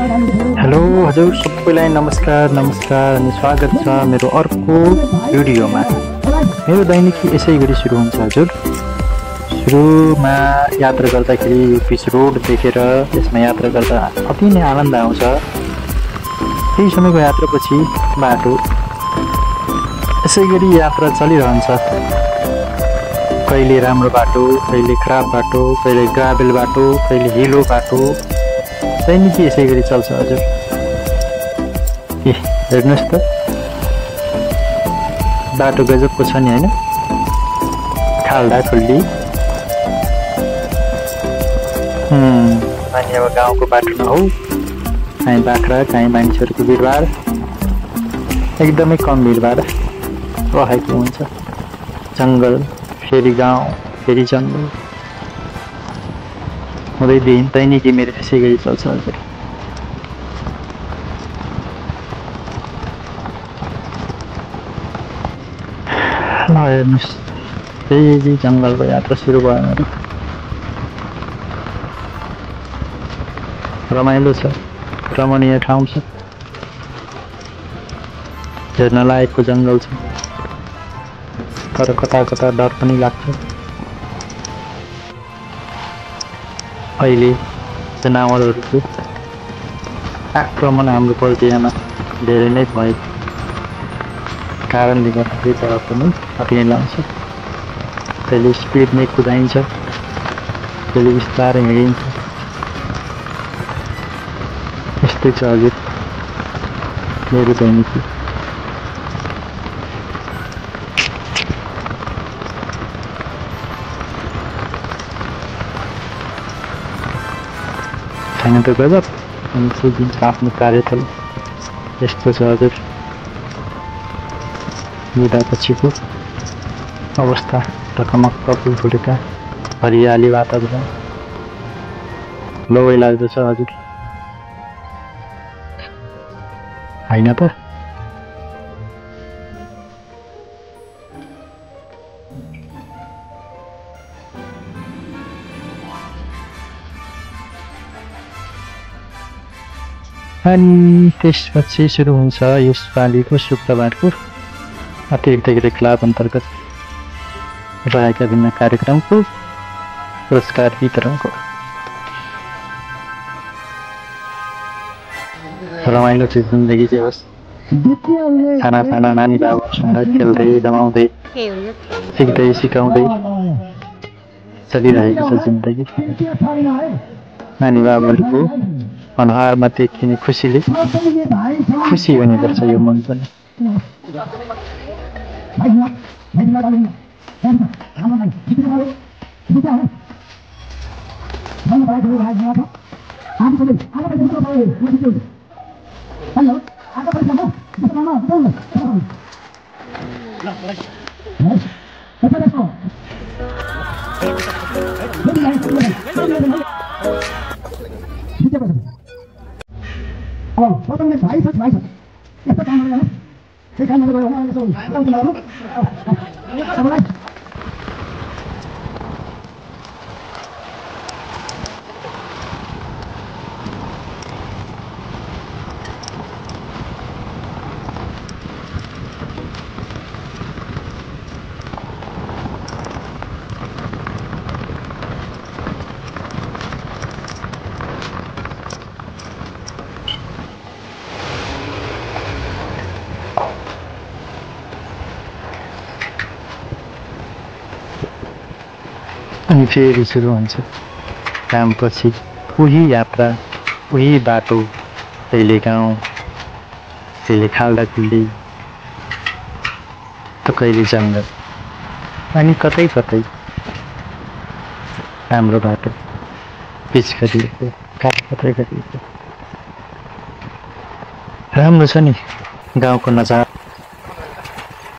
Hello हजुर सबैलाई नमस्कार अनि स्वागत छ मेरो अर्को भिडियोमा। मेरो दैनिकी यसै गरी सुरु हुन्छ हजुर। सुरुमा यात्रा गर्दाखेरि यो पिच रोड देखेर यसमा यात्रा गर्दा अति नै आनन्द आउँछ। केही समयको यात्रापछि बाटो यसै गरी यात्रा चलिरहन्छ। कहिले राम्रो बाटो, कहिले खराब बाटो, कहिले ग्राभेल बाटो, कहिले हिलो बाटो, दैनिकी यसै गरी चल्छ हजुर। हेर्नुहोस् त बाटो गजबको छ नि होइन, खाल्डा खुल्डी। अनि अब गाउँको बाटो नहौ, काहीँ बाख्रा काहीँ मानिसहरूको भिडभाड, एकदमै कम भिडभाड रहेको हुन्छ। जङ्गल फेरि गाउँ फेरि जङ्गल हुँदै दैनिकी मेरो यसै गरी चल्छ हजुर। ल हेर्नुहोस् फेरि जङ्गलको यात्रा सुरु भयो मेरो। रमाइलो छ, रमणीय ठाउँ छ, हेर्न लायकको जङ्गल छ, तर कता कता डर पनि लाग्छ। अहिले जनावरहरूको आक्रमण हाम्रो बल्दियामा धेरै नै भएको कारणले गर्दाखेरि डर पनि अति नै लाग्छ। कहिले स्पिडमै कुदाइन्छ, कहिले बिस्तारै हिँडिन्छ, यस्तै छ हजुर मेरो दैनिकी। खाना त गजब, अनि दिन्छ आफ्नो कार्यस्थल यस्तो छ हजुर। बिदापछिको अवस्था ढकमक्क फुल फुलेका हरियाली वातावरण लोभै लाग्दछ हजुर, होइन त? अनि त्यसपछि सुरु हुन्छ यसपालिको शुक्रबारको अतिरिक्त क्लब अन्तर्गत रहेका विभिन्न कार्यक्रमको पुरस्कार वितरणको रमाइलो चाहिँ जिन्दगी चाहिँ होस्। खाना नानी बाबुसँग खेल्दै रमाउँदै सिक्दै सिकाउँदै चलिरहेको छ जिन्दगी। नानी बाबुहरूको अनुहारमा देखिने खुसीले खुसी हुनुपर्छ यो मन पनि। अनि फेरि सुरु हुन्छ कामपछि उही यात्रा, उही बाटो, कहिले गाउँ कहिले खाल्डा खुल्डी त कहिले जङ्गल, अनि कतै कतै हाम्रो बाटो पिच गरिएको, कतै गरिएको। राम्रो छ नि गाउँको नजारा।